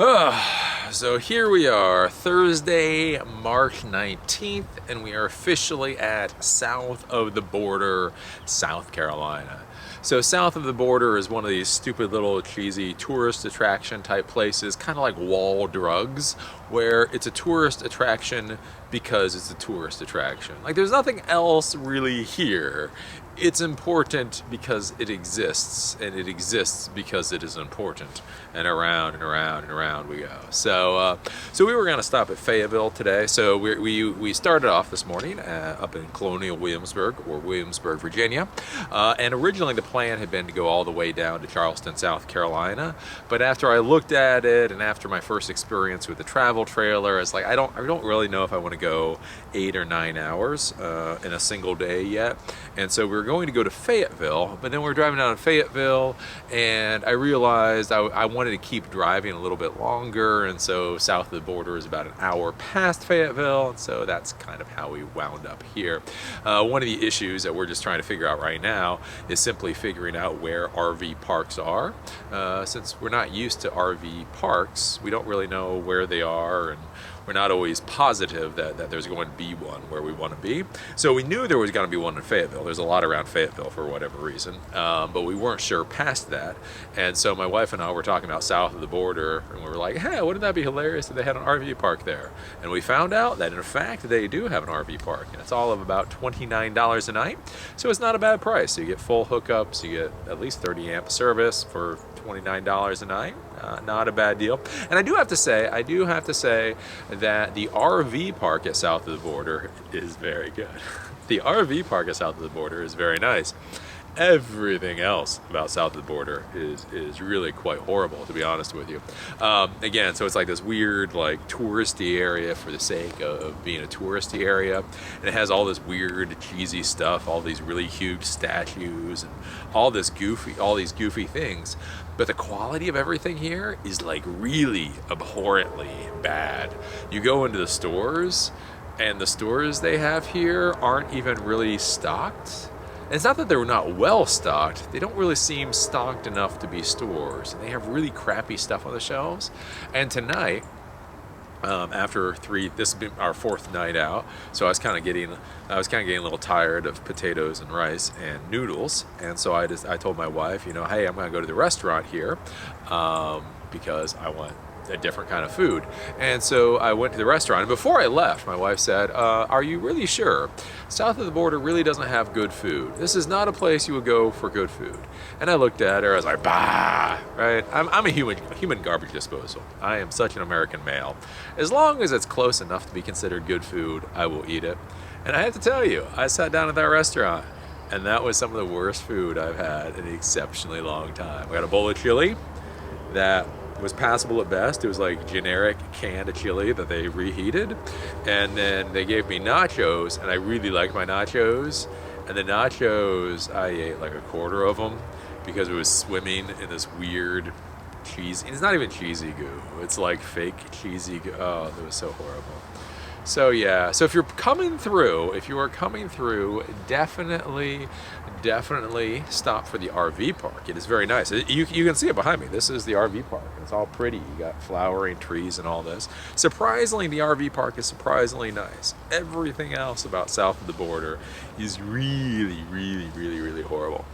So here we are, Thursday, March 19th, and we are officially at south of the border, South Carolina. So south of the border is one of these stupid little cheesy tourist attraction type places, kind of like Wall Drugs, where it's a tourist attraction because it's a tourist attraction. Like there's nothing else really here. It's important because it exists, and it exists because it is important, and around and around and around we go. So we were going to stop at Fayetteville today. So we started off this morning up in Colonial Williamsburg, or Williamsburg, Virginia, and originally the plan had been to go all the way down to Charleston, South Carolina. But after I looked at it, and after my first experience with the travel trailer, it's like I don't really know if I want to go 8 or 9 hours in a single day yet. And so we were going to go to Fayetteville, but then we were driving down to Fayetteville, and I realized I wanted to keep driving a little bit longer, and so south of the border is about an hour past Fayetteville, and so that's kind of how we wound up here. One of the issues that we're just trying to figure out right now is simply figuring out where RV parks are. Since we're not used to RV parks, we don't really know where they are, and we're not always positive that there's going to be one where we want to be. So we knew there was going to be one in Fayetteville. There's a lot around Fayetteville for whatever reason, but we weren't sure past that. And so my wife and I were talking about south of the border, and we were like, hey, wouldn't that be hilarious if they had an RV park there? And we found out that in fact they do have an RV park, and it's all of about $29 a night. So it's not a bad price. You get full hookups, you get at least 30 amp service for $29 a night. Not a bad deal. And I do have to say that the RV park at south of the border is very good. The RV park at south of the border is very nice. Everything else about south of the border is really quite horrible, to be honest with you. Again, so it's like this weird, like, touristy area for the sake of being a touristy area, and it has all this weird, cheesy stuff, all these really huge statues, and all these goofy things. But the quality of everything here is like really abhorrently bad. You go into the stores, and the stores they have here aren't even really stocked. And it's not that they're not well stocked, they don't really seem stocked enough to be stores. And they have really crappy stuff on the shelves. And tonight, this has been our fourth night out, so I was kind of getting a little tired of potatoes and rice and noodles, and so I told my wife, hey, I'm going to go to the restaurant here because I want a different kind of food. And so I went to the restaurant, and before I left, my wife said, are you really sure? South of the border really doesn't have good food. This is not a place you would go for good food. And I looked at her, I was like, bah, right? I'm a human garbage disposal. I am such an American male. As long as it's close enough to be considered good food, I will eat it. And I have to tell you, I sat down at that restaurant, and that was some of the worst food I've had in an exceptionally long time. We got a bowl of chili that was passable at best. It was like generic canned chili that they reheated, and then they gave me nachos, and I really liked my nachos, and the nachos, I ate like a quarter of them because it was swimming in this weird cheese. It's not even cheesy goo, it's like fake cheesy goo. Oh, it was so horrible. So yeah, so if you are coming through, definitely stop for the RV park. It is very nice. You can see it behind me. This is the RV park. It's all pretty. You got flowering trees and all this. Surprisingly, the RV park is surprisingly nice. Everything else about south of the border is really, really, really, really horrible.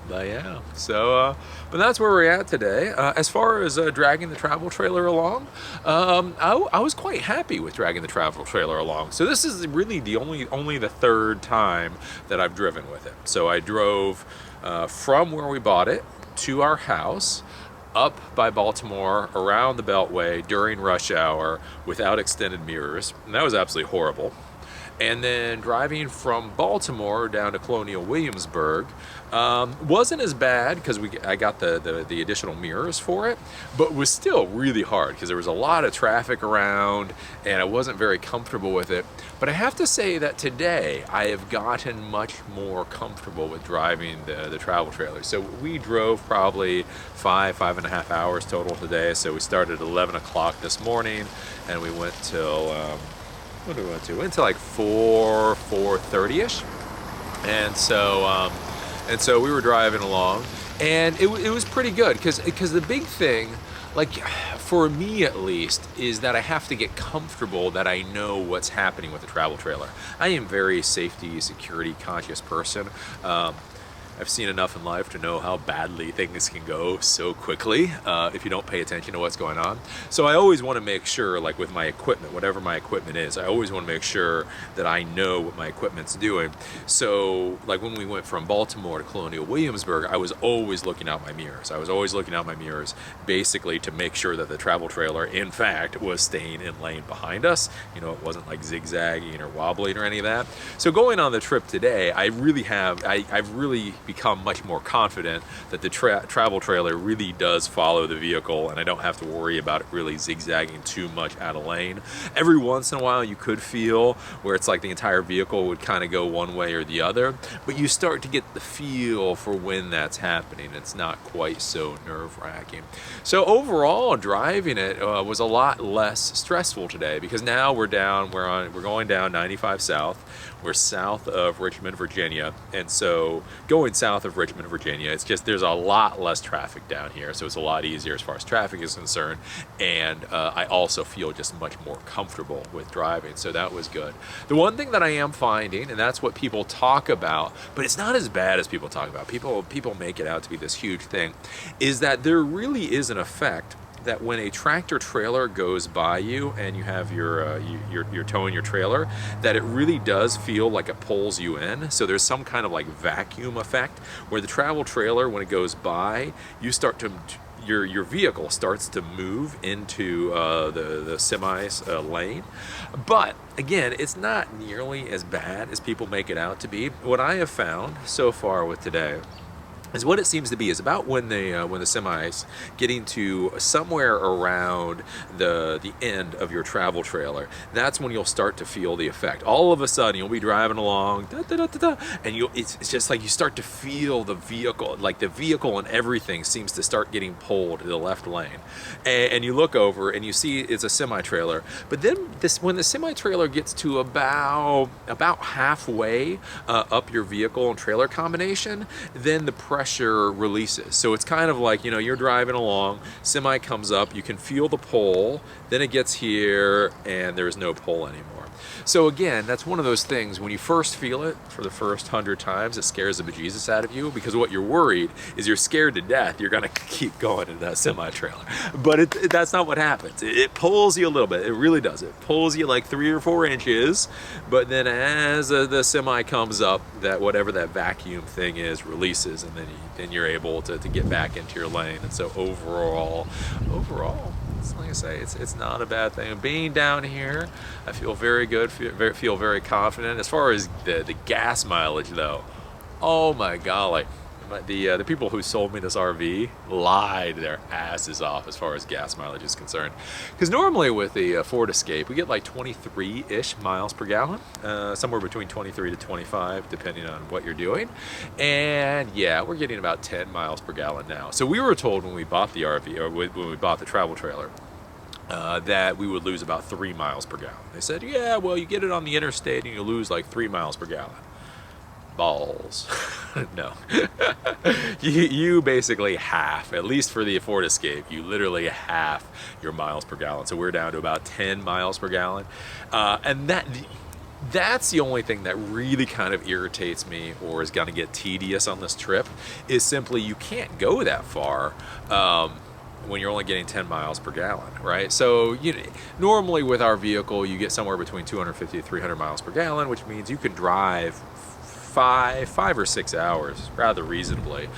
But yeah, so but that's where we're at today. As far as dragging the travel trailer along, I was quite happy with dragging the travel trailer along. So this is really the only the third time that I've driven with it. So I drove from where we bought it to our house, up by Baltimore, around the Beltway during rush hour without extended mirrors, and that was absolutely horrible. And then driving from Baltimore down to Colonial Williamsburg wasn't as bad because I got the additional mirrors for it, but was still really hard because there was a lot of traffic around and I wasn't very comfortable with it. But I have to say that today I have gotten much more comfortable with driving the travel trailer. So we drove probably 5.5 hours total today. So we started at 11 o'clock this morning and we went till what did we went to? We went to like 4:30ish, and so we were driving along, and it was pretty good because the big thing like for me at least, is that I have to get comfortable that I know what's happening with the travel trailer. I am very safety, security conscious person. I've seen enough in life to know how badly things can go so quickly if you don't pay attention to what's going on. So I always want to make sure, like with my equipment, whatever my equipment is, I always want to make sure that I know what my equipment's doing. So like when we went from Baltimore to Colonial Williamsburg, I was always looking out my mirrors. I was always looking out my mirrors basically to make sure that the travel trailer, in fact, was staying in lane behind us. You know, it wasn't like zigzagging or wobbling or any of that. So going on the trip today, I've really become much more confident that the travel trailer really does follow the vehicle, and I don't have to worry about it really zigzagging too much out of lane. Every once in a while you could feel where it's like the entire vehicle would kind of go one way or the other, but you start to get the feel for when that's happening. It's not quite so nerve-wracking. So overall, driving it was a lot less stressful today, because now we're going down 95 South. We're south of Richmond, Virginia, and so going south of Richmond, Virginia, it's just there's a lot less traffic down here, so it's a lot easier as far as traffic is concerned, and I also feel just much more comfortable with driving, so that was good. The one thing that I am finding, and that's what people talk about, but it's not as bad as people talk about, people make it out to be this huge thing, is that there really is an effect that when a tractor trailer goes by you and you have you're towing your trailer, that it really does feel like it pulls you in. So there's some kind of like vacuum effect where the travel trailer, when it goes by, you start to your vehicle starts to move into the semi's lane. But again, it's not nearly as bad as people make it out to be. What I have found so far with today is what it seems to be is about when the semi's getting to somewhere around the end of your travel trailer, that's when you'll start to feel the effect. All of a sudden you'll be driving along, and it's just like you start to feel the vehicle, like the vehicle and everything seems to start getting pulled to the left lane, and you look over and you see it's a semi-trailer. But then when the semi-trailer gets to about halfway up your vehicle and trailer combination, then the pressure releases. So it's kind of like, you're driving along, semi comes up, you can feel the pull, then it gets here and there's no pull anymore. So again, that's one of those things, when you first feel it for the first 100 times, it scares the bejesus out of you, because what you're worried is you're scared to death you're gonna keep going in that semi-trailer. But that's not what happens. It pulls you a little bit, it really does. It pulls you like 3 or 4 inches, but then as the semi comes up, that whatever that vacuum thing is releases, and then you're able to get back into your lane. And so overall, like I say, it's not a bad thing. Being down here, I feel very good, feel very confident. As far as the gas mileage though, oh my golly, the people who sold me this RV lied their asses off as far as gas mileage is concerned. Because normally with the Ford Escape, we get like 23-ish miles per gallon, somewhere between 23 to 25, depending on what you're doing. And yeah, we're getting about 10 miles per gallon now. So we were told when we bought the RV, or when we bought the travel trailer, that we would lose about 3 miles per gallon. They said, yeah, well, you get it on the interstate and you lose like 3 miles per gallon. Balls. No. you basically half, at least for the Ford Escape, you literally half your miles per gallon. So we're down to about 10 miles per gallon. And that's the only thing that really kind of irritates me, or is going to get tedious on this trip, is simply you can't go that far when you're only getting 10 miles per gallon, right? So normally with our vehicle, you get somewhere between 250 to 300 miles per gallon, which means you can drive 5 or 6 hours rather reasonably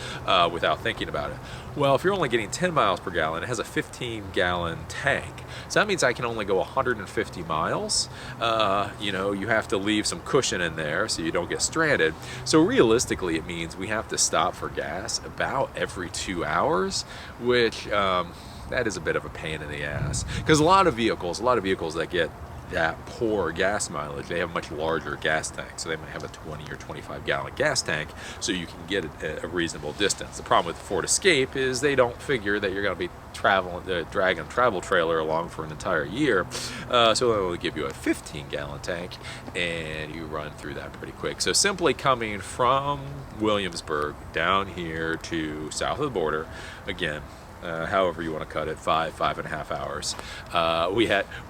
without thinking about it. Well, if you're only getting 10 miles per gallon, it has a 15-gallon tank. So that means I can only go 150 miles. You have to leave some cushion in there so you don't get stranded. So realistically, it means we have to stop for gas about every 2 hours, which that is a bit of a pain in the ass. Because a lot of vehicles that get that poor gas mileage, they have a much larger gas tank, so they might have a 20 or 25 gallon gas tank, so you can get it a reasonable distance. The problem with the Ford Escape is they don't figure that you're going to be dragging a travel trailer along for an entire year, so they'll only give you a 15 gallon tank, and you run through that pretty quick. So simply coming from Williamsburg down here to south of the border, again, however you want to cut it, 5.5 hours.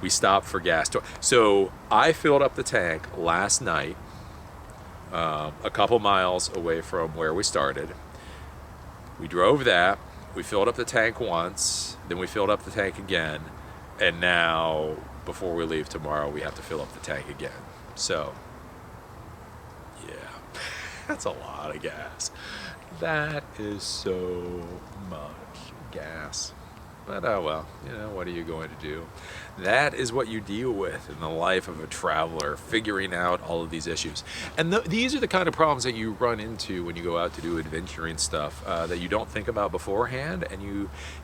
We stopped for gas. So I filled up the tank last night, a couple miles away from where we started. We drove that. We filled up the tank once, then we filled up the tank again, and now before we leave tomorrow, we have to fill up the tank again. So, yeah, that's a lot of gas. That is so much gas. But oh well, you know, what are you going to do? That is what you deal with in the life of a traveler, figuring out all of these issues. And these are the kind of problems that you run into when you go out to do adventuring stuff that you don't think about beforehand, and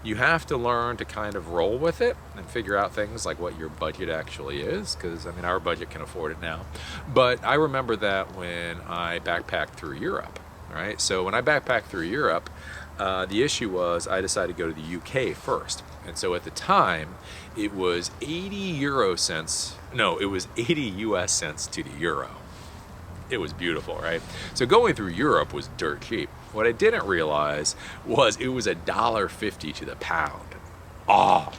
you have to learn to kind of roll with it and figure out things like what your budget actually is, because I mean our budget can afford it now. But I remember that when I backpacked through Europe, right? So when I backpacked through Europe, the issue was I decided to go to the UK first. And so at the time, it was 80 US cents to the euro. It was beautiful, right? So going through Europe was dirt cheap. What I didn't realize was it was $1.50 to the pound.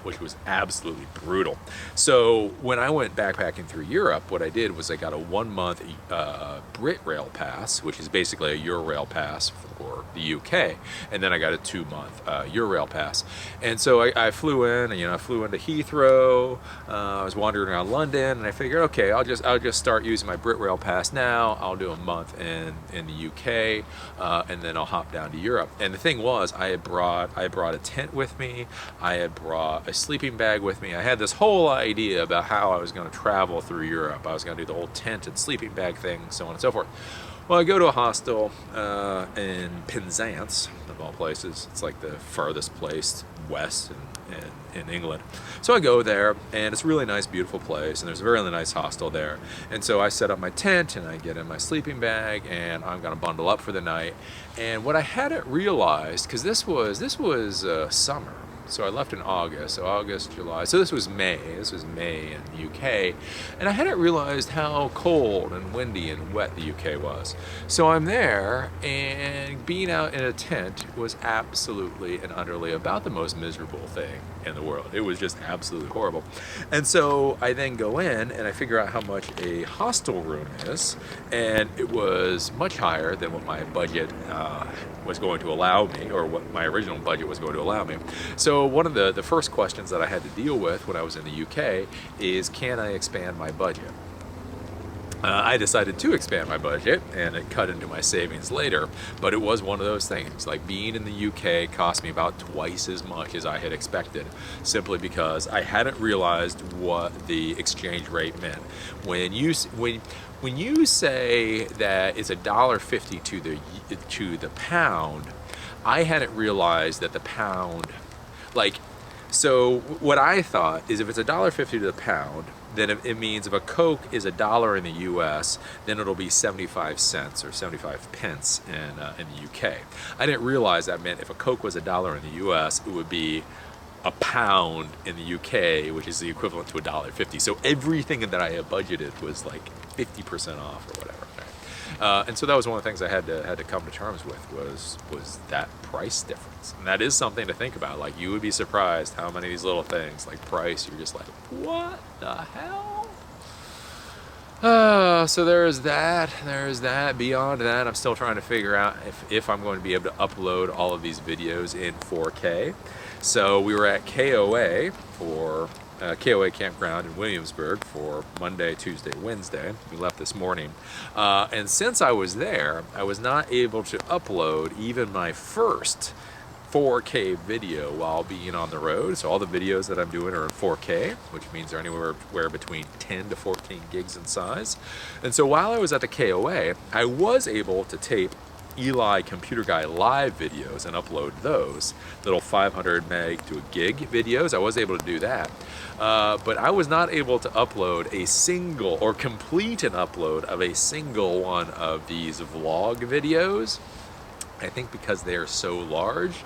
Which was absolutely brutal. So when I went backpacking through Europe, what I did was I got a 1 month Brit Rail pass, which is basically a Eurail pass for the UK, and then I got a 2 month Eurail pass. And so I flew in, and I flew into Heathrow. I was wandering around London, and I figured, okay, I'll just start using my Brit Rail pass now. I'll do a month in the UK, and then I'll hop down to Europe. And the thing was, I brought a tent with me. I had brought a sleeping bag with me. I had this whole idea about how I was going to travel through Europe. I was going to do the whole tent and sleeping bag thing, so on and so forth. Well, I go to a hostel in Penzance, of all places. It's like the farthest place west in England. So I go there, and it's a really nice, beautiful place, and there's a very nice hostel there. And so I set up my tent, and I get in my sleeping bag, and I'm going to bundle up for the night. And what I hadn't realized, because this was summer, so I left in August, so August, July, so this was May in the UK, and I hadn't realized how cold and windy and wet the UK was. So I'm there, and being out in a tent was absolutely and utterly about the most miserable thing in the world. It was just absolutely horrible. And so I then go in, and I figure out how much a hostel room is, and it was much higher than what my budget was going to allow me, or what my original budget was going to allow me. So one of the first questions that I had to deal with when I was in the UK is, can I expand my budget? I decided to expand my budget, and it cut into my savings later, but it was one of those things. Like, being in the UK cost me about twice as much as I had expected, simply because I hadn't realized what the exchange rate meant. When you say that it's $1.50 to the pound, I hadn't realized that the pound, so what I thought is, if it's $1.50 to the pound, then it means if a Coke is $1 in the US, then it'll be 75 cents or 75 pence in the UK. I didn't realize that meant if a Coke was $1 in the US, it would be a pound in the UK, which is the equivalent to $1.50. So everything that I had budgeted was like 50% off or whatever. And so that was one of the things I had to come to terms with, was that price difference. And that is something to think about. Like, you would be surprised how many of these little things, like price, you're just like, what the hell? So there's that. Beyond that, I'm still trying to figure out if I'm going to be able to upload all of these videos in 4K. So we were at KOA for KOA Campground in Williamsburg for Monday, Tuesday, Wednesday. We left this morning. And since I was there, I was not able to upload even my first 4K video while being on the road. So all the videos that I'm doing are in 4K, which means they're anywhere between 10 to 14 gigs in size. And so while I was at the KOA, I was able to tape Eli Computer Guy live videos and upload those little 500 meg to a gig videos. I was able to do that, but I was not able to upload a single, or complete an upload of a single one of these vlog videos, I think because they are so large.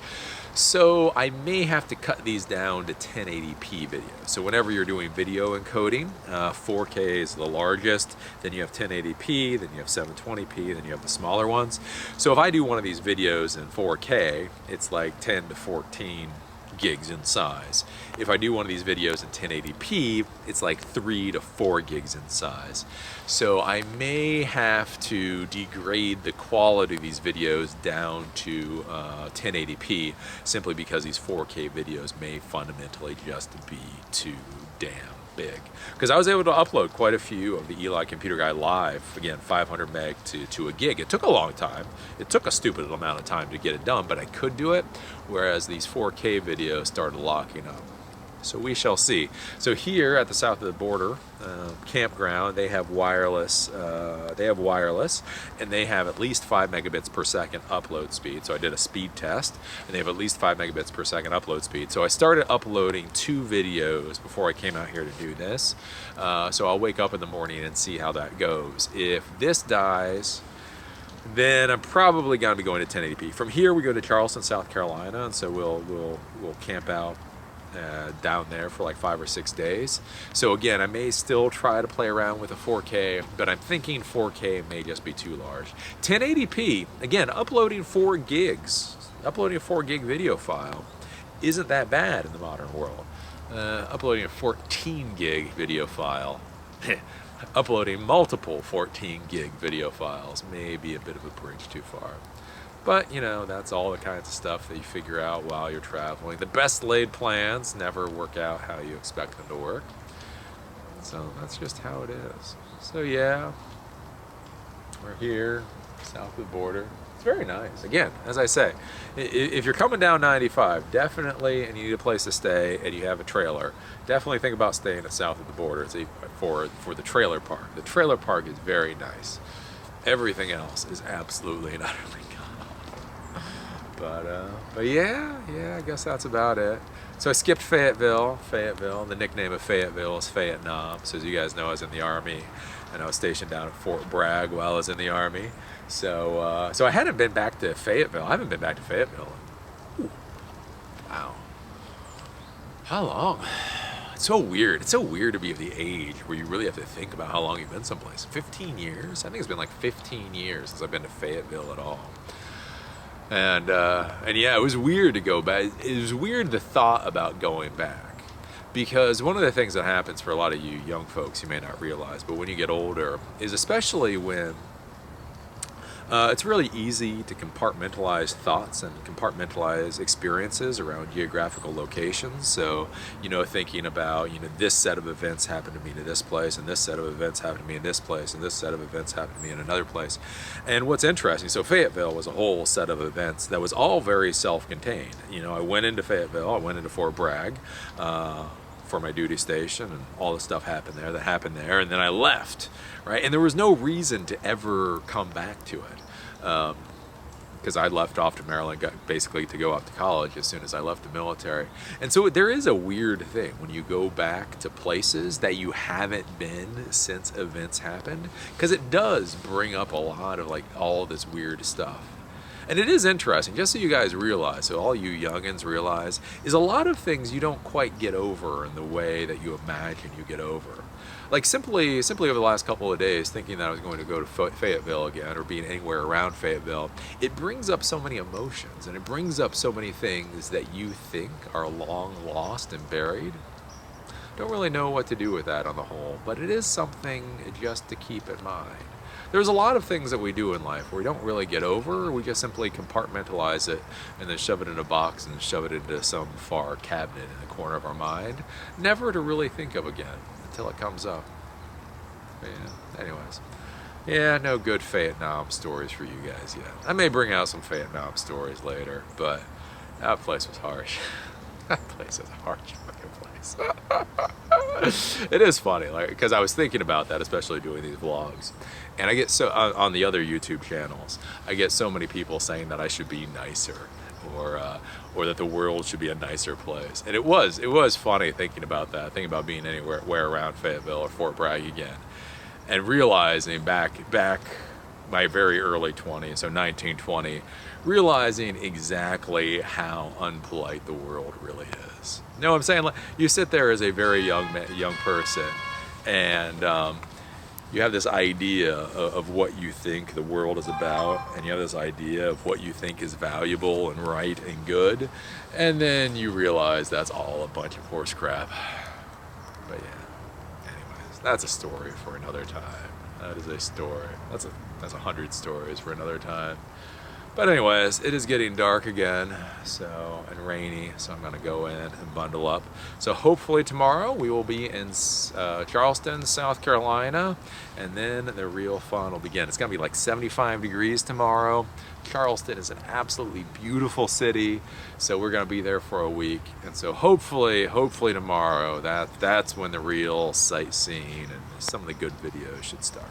So I may have to cut these down to 1080p videos. So whenever you're doing video encoding, 4K is the largest, then you have 1080p, then you have 720p, then you have the smaller ones. So if I do one of these videos in 4K, it's like 10 to 14 gigs in size. If I do one of these videos in 1080p, it's like 3 to 4 gigs in size. So I may have to degrade the quality of these videos down to 1080p, simply because these 4K videos may fundamentally just be too damn big. Because I was able to upload quite a few of the Eli Computer Guy live, again 500 meg to a gig. It took a long time. It took a stupid amount of time to get it done, but I could do it, whereas these 4K videos started locking up. So we shall see. So here at the south of the border campground, they have wireless. And they have at least 5 megabits per second upload speed. So I did a speed test, and they have at least 5 megabits per second upload speed. So I started uploading 2 videos before I came out here to do this. So I'll wake up in the morning and see how that goes. If this dies, then I'm probably going to be going to 1080p. From here, we go to Charleston, South Carolina, and so we'll camp out down there for like 5 or 6 days. So again, I may still try to play around with a 4K, but I'm thinking 4K may just be too large. 1080p, again, uploading 4 gigs, uploading a 4 gig video file isn't that bad in the modern world. Uploading a 14 gig video file, uploading multiple 14 gig video files may be a bit of a bridge too far. But, you know, that's all the kinds of stuff that you figure out while you're traveling. The best laid plans never work out how you expect them to work. So that's just how it is. So yeah, we're here, south of the border. It's very nice. Again, as I say, if you're coming down 95, definitely, and you need a place to stay, and you have a trailer, definitely think about staying at south of the border for the trailer park. The trailer park is very nice. Everything else is absolutely and utterly but yeah, I guess that's about it. So I skipped Fayetteville. The nickname of Fayetteville is Vietnam. So as you guys know, I was in the Army, and I was stationed down at Fort Bragg while I was in the Army. So so I hadn't been back to Fayetteville. I haven't been back to Fayetteville. Ooh, wow. How long? It's so weird. It's so weird to be of the age where you really have to think about how long you've been someplace. 15 years? I think it's been like 15 years since I've been to Fayetteville at all. And yeah, it was weird to go back. It was weird the thought about going back, because one of the things that happens for a lot of you young folks, you may not realize, but when you get older, is especially when it's really easy to compartmentalize thoughts and compartmentalize experiences around geographical locations. So, you know, thinking about, you know, this set of events happened to me to this place, and this set of events happened to me in this place, and this set of events happened to me in another place. And what's interesting, so Fayetteville was a whole set of events that was all very self-contained. You know, I went into Fayetteville, I went into Fort Bragg for my duty station, and all the stuff happened there, and then I left, right? And there was no reason to ever come back to it. Because I left off to Maryland basically to go off to college as soon as I left the military. And so there is a weird thing when you go back to places that you haven't been since events happened, because it does bring up a lot of like all this weird stuff. And it is interesting, just so you guys realize, so all you youngins realize, is a lot of things you don't quite get over in the way that you imagine you get over. Like simply over the last couple of days, thinking that I was going to go to Fayetteville again, or being anywhere around Fayetteville, it brings up so many emotions, and it brings up so many things that you think are long lost and buried. Don't really know what to do with that on the whole, but it is something just to keep in mind. There's a lot of things that we do in life where we don't really get over, we just simply compartmentalize it and then shove it in a box and shove it into some far cabinet in the corner of our mind, never to really think of again until it comes up. But yeah, anyways. Yeah, no good Vietnam stories for you guys yet. I may bring out some Vietnam stories later, but that place was harsh. That place is a harsh fucking place. It is funny, like, because I was thinking about that, especially doing these vlogs. And I get so, on the other YouTube channels, I get so many people saying that I should be nicer, or that the world should be a nicer place. And it was funny thinking about that, thinking about being anywhere around Fayetteville or Fort Bragg again, and realizing back my very early 20s, so 19, 20, realizing exactly how unpolite the world really is. You know what I'm saying? Like, you sit there as a very young person, and you have this idea of what you think the world is about, and you have this idea of what you think is valuable and right and good, and then you realize that's all a bunch of horse crap. But yeah, anyways, that's a story for another time. That is a story. That's 100 stories for another time. But anyways, it is getting dark again, and rainy, so I'm gonna go in and bundle up. So hopefully tomorrow we will be in Charleston, South Carolina, and then the real fun will begin. It's gonna be like 75 degrees tomorrow. Charleston is an absolutely beautiful city, so we're gonna be there for a week. And so hopefully tomorrow, that's when the real sightseeing and some of the good videos should start.